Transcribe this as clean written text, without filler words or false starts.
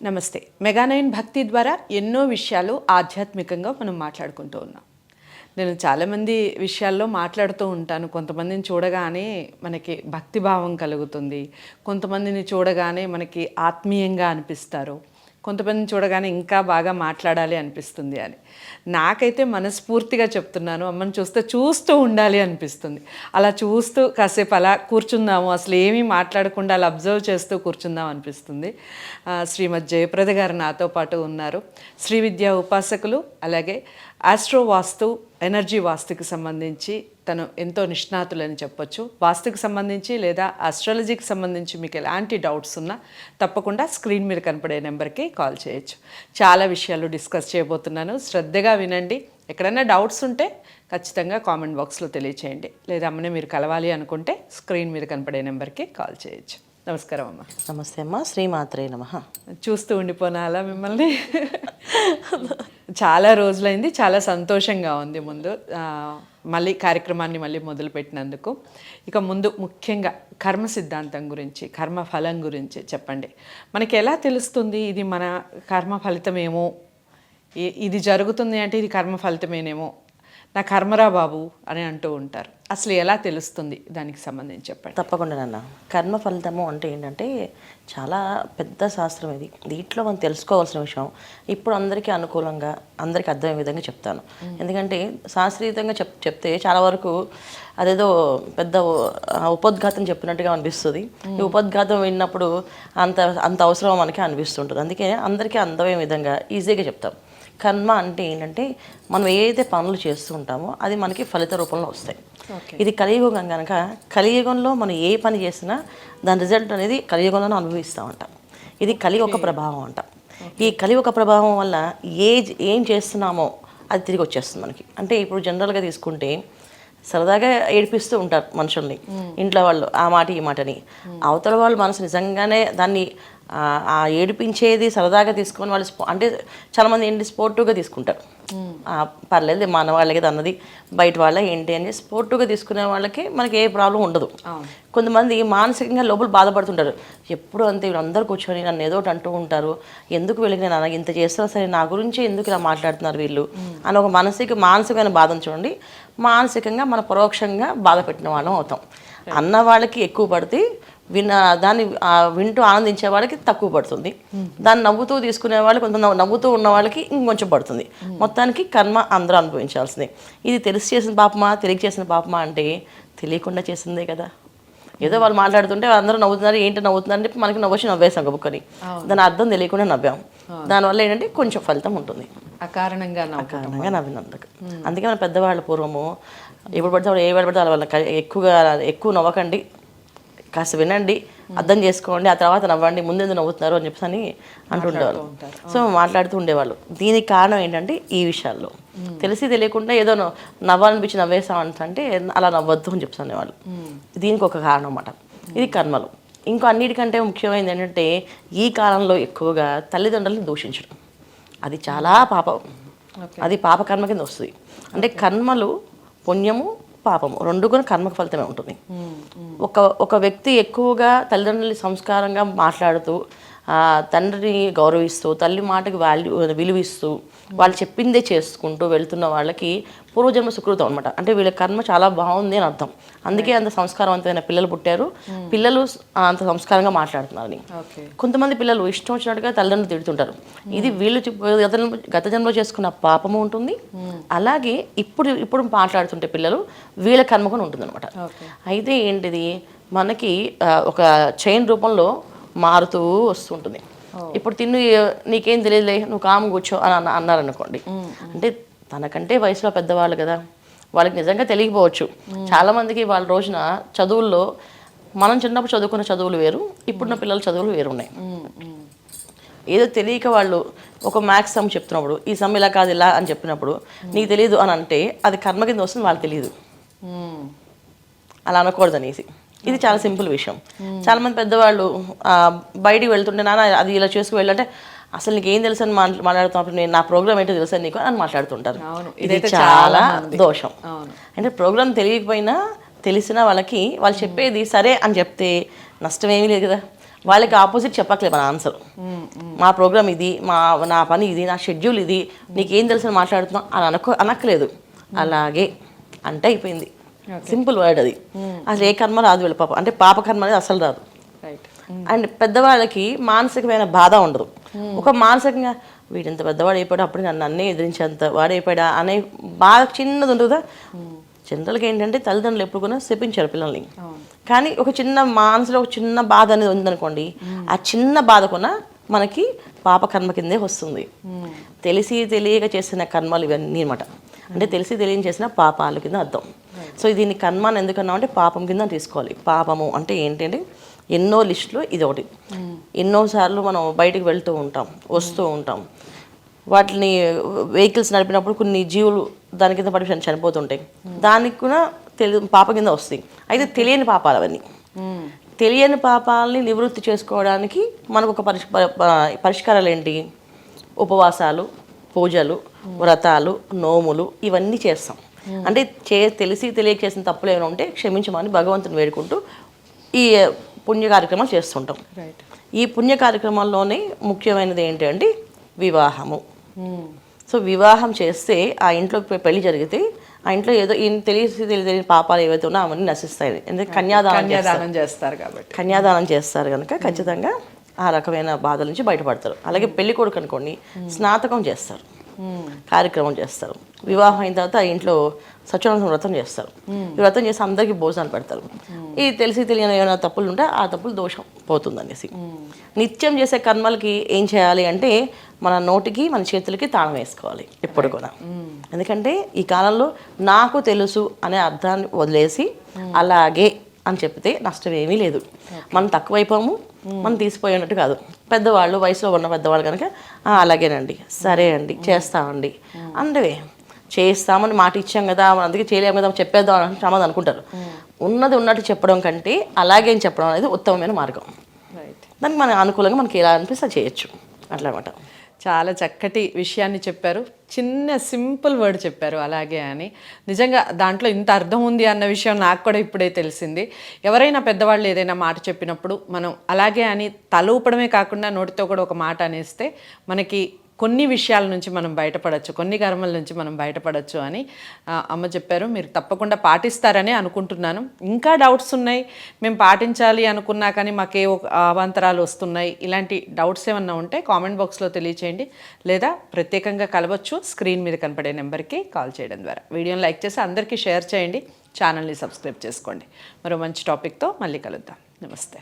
నమస్తే. మెగా9 భక్తి ద్వారా ఎన్నో విషయాలు ఆధ్యాత్మికంగా మనం మాట్లాడుకుంటూ ఉన్నాం. నేను చాలామంది విషయాల్లో మాట్లాడుతూ ఉంటాను. కొంతమందిని చూడగానే మనకి భక్తిభావం కలుగుతుంది, కొంతమందిని చూడగానే మనకి ఆత్మీయంగా అనిపిస్తారు, కొంతమందిని చూడగానే ఇంకా బాగా మాట్లాడాలి అనిపిస్తుంది అని. నాకైతే మనస్ఫూర్తిగా చెప్తున్నాను, అమ్మని చూస్తూ ఉండాలి అనిపిస్తుంది. అలా చూస్తూ కాసేపు అలా కూర్చుందాము, అసలు ఏమీ మాట్లాడకుండా అలా అబ్జర్వ్ చేస్తూ కూర్చుందాం అనిపిస్తుంది. శ్రీమతి జయప్రద గారు నాతో పాటు ఉన్నారు. శ్రీ విద్యా ఉపాసకులు, అలాగే ఆస్ట్రో వాస్తు, ఎనర్జీ వాస్తుకి సంబంధించి తను ఎంతో నిష్ణాతులని చెప్పొచ్చు. వాస్తుకి సంబంధించి లేదా ఆస్ట్రాలజీకి సంబంధించి మీకు ఎలాంటి డౌట్స్ ఉన్నా తప్పకుండా స్క్రీన్ మీద కనపడే నెంబర్కి కాల్ చేయొచ్చు. చాలా విషయాలు డిస్కస్ చేయబోతున్నాను, శ్రద్ధగా వినండి. ఎక్కడైనా డౌట్స్ ఉంటే ఖచ్చితంగా కామెంట్ బాక్స్లో తెలియచేయండి, లేదా అమ్మని మీరు కలవాలి అనుకుంటే స్క్రీన్ మీద కనపడే నెంబర్కి కాల్ చేయొచ్చు. నమస్కారం అమ్మ. నమస్తే అమ్మ. శ్రీమాత్రే నమః. చూస్తూ ఉండిపోనాలా మిమ్మల్ని? చాలా రోజులైంది, చాలా సంతోషంగా ఉంది. ముందు మళ్ళీ కార్యక్రమాన్ని మళ్ళీ మొదలుపెట్టినందుకు. ఇక ముందు ముఖ్యంగా కర్మ సిద్ధాంతం గురించి, కర్మ ఫలం గురించి చెప్పండి. మనకి ఎలా తెలుస్తుంది ఇది మన కర్మ ఫలితమేమో, ఇది జరుగుతుంది అంటే ఇది కర్మ ఫలితమేనేమో, నా కర్మరా బాబు అని అంటూ ఉంటారు. అసలు ఎలా తెలుస్తుంది దానికి సంబంధించి చెప్పండి. తప్పకుండా నాన్న. కర్మ ఫలితము అంటే ఏంటంటే చాలా పెద్ద శాస్త్రం ఇది. దీంట్లో మనం తెలుసుకోవాల్సిన విషయం ఇప్పుడు అందరికీ అనుకూలంగా, అందరికీ అర్థమయ్యే విధంగా చెప్తాను. ఎందుకంటే శాస్త్రీయంగా చెప్తే చాలా వరకు అదేదో పెద్ద ఉపోద్ఘాతం చెప్పినట్టుగా అనిపిస్తుంది. ఈ ఉపోద్ఘాతం విన్నప్పుడు అంత అవసరం మనకి అనిపిస్తుంటుంది. అందుకే అందరికీ అర్థమయ్యే విధంగా ఈజీగా చెప్తాం. కర్మ అంటే ఏంటంటే మనం ఏదైతే పనులు చేస్తూ ఉంటామో అది మనకి ఫలిత రూపంలో వస్తాయి. ఇది కలియుగం కనుక కలియుగంలో మనం ఏ పని చేసినా దాని రిజల్ట్ అనేది కలియుగంలోనే అనుభవిస్తూ ఉంటాం. ఇది కలియుగ ప్రభావం అంట. ఈ కలియుగ ప్రభావం వల్ల ఏం చేస్తున్నామో అది తిరిగి వచ్చేస్తుంది మనకి. అంటే ఇప్పుడు జనరల్గా తీసుకుంటే సరదాగా ఏడిపిస్తూ ఉంటారు మనుషుల్ని, ఇంట్లో వాళ్ళు ఆ మాట ఈ మాటని. అవతల వాళ్ళు మనసు నిజంగానే దాన్ని ఆ ఏడిపించేది సరదాగా తీసుకొని వాళ్ళు అంటే చాలామంది ఏంటి స్పోర్టివ్గా తీసుకుంటారు. పర్లేదు మన వాళ్ళకి అన్నది బయట వాళ్ళ ఏంటి అని స్పోర్టివ్గా తీసుకునే వాళ్ళకి మనకి ఏ ప్రాబ్లం ఉండదు. కొంతమంది మానసికంగా లోపల బాధపడుతుంటారు. ఎప్పుడు అంతే వీళ్ళందరూ కూర్చొని నన్ను ఏదో ఒకటి అంటూ ఉంటారు, ఎందుకు వీళ్ళకి నేను ఇంత చేస్తున్నా సరే నా గురించి ఎందుకు ఇలా మాట్లాడుతున్నారు వీళ్ళు అని ఒక మానసికమైన బాధను చూడండి. మానసికంగా మన పరోక్షంగా బాధ పెట్టిన వాళ్ళం అవుతాం. అన్న వాళ్ళకి ఎక్కువ పడితే దాన్ని వింటూ ఆనందించే వాళ్ళకి తక్కువ పడుతుంది. దాన్ని నవ్వుతూ తీసుకునే వాళ్ళు, కొంత నవ్వుతూ ఉన్న వాళ్ళకి ఇంకొంచెం పడుతుంది. మొత్తానికి కర్మ అందరూ అనుభవించాల్సిందే. ఇది తెలిసి చేసిన పాపమా తెలియక చేసిన పాపమా అంటే తెలియకుండా చేసిందే కదా. ఏదో వాళ్ళు మాట్లాడుతుంటే అందరూ నవ్వుతున్నారు, ఏంటి నవ్వుతున్నారు అంటే మనకి నవ్వేసాం గబుక్కని. దాని అర్థం తెలియకుండా నవ్వాం. దానివల్ల ఏంటంటే కొంచెం ఫలితం ఉంటుంది. అకారణంగా నవ్వినందుకు. అందుకే మన పెద్దవాళ్ళ పూర్వము ఎప్పుడు పడితే ఏ వాళ్ళు పడితే వాళ్ళ ఎక్కువ నవ్వకండి, కాస్త వినండి, అర్థం చేసుకోండి, ఆ తర్వాత నవ్వండి, ముందెందుకు నవ్వుతున్నారు అని చెప్పేసి అని అంటుండేవాళ్ళు. సో మాట్లాడుతూ ఉండేవాళ్ళు. దీనికి కారణం ఏంటంటే ఈ విషయాల్లో తెలిసి తెలియకుండా ఏదో నవ్వాలనిపించి నవ్వేసామంటే అలా నవ్వద్దు అని చెప్తునేవాళ్ళు. దీనికి ఒక కారణం అన్నమాట. ఇది కర్మలు. ఇంకో అన్నిటికంటే ముఖ్యమైనది ఏంటంటే ఈ కాలంలో ఎక్కువగా తల్లిదండ్రులను దూషించడం. అది చాలా పాపం. అది పాపకర్మ కింద వస్తుంది. అంటే కర్మలు పుణ్యము పాపము రెండు కూడా కర్మకు ఫలితమే ఉంటుంది. ఒక వ్యక్తి ఎక్కువగా తల్లిదండ్రులని సంస్కారంగా మాట్లాడుతూ, తండ్రిని గౌరవిస్తూ, తల్లి మాటకి విలువిస్తూ, వాళ్ళు చెప్పిందే చేసుకుంటూ వెళ్తున్న వాళ్ళకి పూర్వజన్మ సుకృతం అనమాట. అంటే వీళ్ళ కర్మ చాలా బాగుంది అని అర్థం. అందుకే అంత సంస్కారవంతమైన పిల్లలు పుట్టారు, పిల్లలు అంత సంస్కారంగా మాట్లాడుతున్నారని. కొంతమంది పిల్లలు ఇష్టం వచ్చినట్టుగా తల్లిదండ్రులు తిడుతుంటారు. ఇది వీళ్ళు గత జన్మలో చేసుకున్న పాపము ఉంటుంది. అలాగే ఇప్పుడు మాట్లాడుతుంటే పిల్లలు వీళ్ళ కర్మ కూడా ఉంటుంది అనమాట. అయితే ఏంటిది మనకి ఒక చైన్ రూపంలో మారుతూ వస్తుంటుంది. ఇప్పుడు నీకేం తెలియదులే, నువ్వు కాము కూర్చో అని అన్నారనుకోండి. అంటే తనకంటే వయసులో పెద్దవాళ్ళు కదా, వాళ్ళకి నిజంగా తెలియకపోవచ్చు. చాలామందికి వాళ్ళ రోజున చదువుల్లో మనం చిన్నప్పుడు చదువుకున్న చదువులు వేరు, ఇప్పుడున్న పిల్లల చదువులు వేరు ఉన్నాయి. ఏదో తెలియక వాళ్ళు ఒక మ్యాథ్స్ సమ్ చెప్తున్నప్పుడు ఈ సమ్ ఇలా కాదు ఇలా అని చెప్పినప్పుడు నీకు తెలియదు అని అంటే అది కర్మ కింద వస్తుంది, వాళ్ళకి తెలియదు. అలా అనకూడదు అనేసి. ఇది చాలా సింపుల్ విషయం. చాలామంది పెద్దవాళ్ళు బయటికి వెళ్తుంటే నాన్న అది ఇలా చేసుకు వెళ్ళంటే అసలు నీకు ఏం తెలుసు అని మాట్లాడుతున్నప్పుడు నేను నా ప్రోగ్రామ్ ఏంటో తెలుసా నీకు అని మాట్లాడుతుంటారు. ఇది చాలా దోషం. అంటే ప్రోగ్రామ్ తెలియకపోయినా తెలిసిన వాళ్ళకి వాళ్ళు చెప్పేది సరే అని చెప్తే నష్టం ఏమీ లేదు కదా. వాళ్ళకి ఆపోజిట్ చెప్పట్లేదు మన ఆన్సర్. మా ప్రోగ్రామ్ ఇది, నా పని ఇది, నా షెడ్యూల్ ఇది, నీకేం తెలుసు అని మాట్లాడుతున్నాం అని అనక్కలేదు. అలాగే అంటే అయిపోయింది. సింపుల్ వర్డ్ అది. అసలు ఏ కర్మ రాదు వీళ్ళ పాప, అంటే పాప కర్మ అనేది అసలు రాదు. అండ్ పెద్దవాళ్ళకి మానసికమైన బాధ ఉండదు. ఒక మానసికంగా వీడింత పెద్దవాడు అయిపోయాడు, అప్పుడు నన్ను అన్నీ ఎదిరించేంత వాడైపోయాడా అనే బాధ చిన్నది ఉంటుందా. జనరల్గా ఏంటంటే తల్లిదండ్రులు ఎప్పుడు కూడా శపించారు పిల్లల్ని, కానీ ఒక చిన్న మనసులో ఒక చిన్న బాధ అనేది ఉందనుకోండి, ఆ చిన్న బాధ కూడా మనకి పాప కర్మ కిందే వస్తుంది. తెలిసి తెలియక చేసిన కర్మలు ఇవన్నీ అనమాట. అంటే తెలిసి తెలియని చేసిన పాపాలు కింద అర్థం. సో దీన్ని కర్మ అని ఎందుకన్నా అంటే పాపం కింద తీసుకోవాలి. పాపము అంటే ఏంటంటే ఎన్నో లిస్టులు ఇది ఒకటి. ఎన్నోసార్లు మనం బయటికి వెళ్తూ ఉంటాం, వస్తూ ఉంటాం, వాటిని వెహికల్స్ నడిపినప్పుడు కొన్ని జీవులు దాని కింద పడి చనిపోతుంటాయి. దానికి కూడా పాప కింద వస్తాయి. అయితే తెలియని పాపాలు అవన్నీ. తెలియని పాపాలని నివృత్తి చేసుకోవడానికి మనకు ఒక పరిష్కారాలు ఏంటి? ఉపవాసాలు, పూజలు, వ్రతాలు, నోములు ఇవన్నీ చేస్తాం. అంటే తెలిసి తెలియక చేసిన తప్పులు ఏమైనా ఉంటే క్షమించమని భగవంతుని వేడుకుంటూ ఈ పుణ్య కార్యక్రమాలు చేస్తుంటాం. ఈ పుణ్య కార్యక్రమాల్లోనే ముఖ్యమైనది ఏంటి అంటే వివాహము. సో వివాహం చేస్తే ఆ ఇంట్లో పెళ్లి జరిగితే ఆ ఇంట్లో ఏదో తెలియని పాపాలు ఏవైతే ఉన్నా అవన్నీ నశిస్తాయి. ఎందుకంటే కన్యాదానం చేస్తారు కాబట్టి. కన్యాదానం చేస్తారు కనుక ఖచ్చితంగా ఆ రకమైన బాధల నుంచి బయటపడతారు. అలాగే పెళ్లి కొడుకు అనుకోండి, స్నాతకం చేస్తారు, కార్యక్రమం చేస్తారు. వివాహం అయిన తర్వాత ఆ ఇంట్లో సత్యనారాయణ వ్రతం చేస్తారు. ఈ వ్రతం చేసి అందరికీ భోజనాలు పెడతారు. ఈ తెలియని ఏమైనా తప్పులు ఉంటే ఆ తప్పులు దోషం పోతుంది అనేసి. నిత్యం చేసే కర్మలకి ఏం చేయాలి అంటే మన నోటికి మన చేతులకి తాళం వేసుకోవాలి ఎప్పుడు కూడా. ఎందుకంటే ఈ కాలంలో నాకు తెలుసు అనే అర్థాన్ని వదిలేసి అలాగే అని చెప్తే నష్టం ఏమీ లేదు. మనం తక్కువైపోము, మనం తీసిపోయినట్టు కాదు. పెద్దవాళ్ళు, వయసులో ఉన్న పెద్దవాళ్ళు కనుక అలాగేనండి, సరే అండి, చేస్తామండి అంటే చేస్తామని మాట ఇచ్చాం కదా, అందుకే చేయలేము కదా, చెప్పేద్దాం అని చాలా మంది అనుకుంటారు. ఉన్నది ఉన్నట్టు చెప్పడం కంటే అలాగే చెప్పడం అనేది ఉత్తమమైన మార్గం. దానికి మన అనుకూలంగా మనకి ఎలా అనిపిస్తే చేయొచ్చు అట్లా అనమాట. చాలా చక్కటి విషయాన్ని చెప్పారు. చిన్న సింపుల్ వర్డ్ చెప్పారు అలాగే అని. నిజంగా దాంట్లో ఇంత అర్థం ఉంది అన్న విషయం నాకు కూడా ఇప్పుడే తెలిసింది. ఎవరైనా పెద్దవాళ్ళు ఏదైనా మాట చెప్పినప్పుడు మనం అలాగే అని తల ఊపడమే కాకుండా నోటితో కూడా ఒక మాట అనేస్తే మనకి కొన్ని విషయాల నుంచి మనం బయటపడవచ్చు, కొన్ని కర్మల నుంచి మనం బయటపడవచ్చు అని అమ్మ చెప్పారు. మీరు తప్పకుండా పాటిస్తారని అనుకుంటున్నాను. ఇంకా డౌట్స్ ఉన్నాయి, మేము పాటించాలి అనుకున్నా కానీ మాకే అవాంతరాలు వస్తున్నాయి, ఇలాంటి డౌట్స్ ఏమన్నా ఉంటే కామెంట్ బాక్స్లో తెలియచేయండి, లేదా ప్రత్యేకంగా కలవచ్చు స్క్రీన్ మీద కనపడే నెంబర్కి కాల్ చేయడం ద్వారా. వీడియోని లైక్ చేసి అందరికీ షేర్ చేయండి, ఛానల్ని సబ్స్క్రైబ్ చేసుకోండి. మరో మంచి టాపిక్తో మళ్ళీ కలుద్దాం. నమస్తే.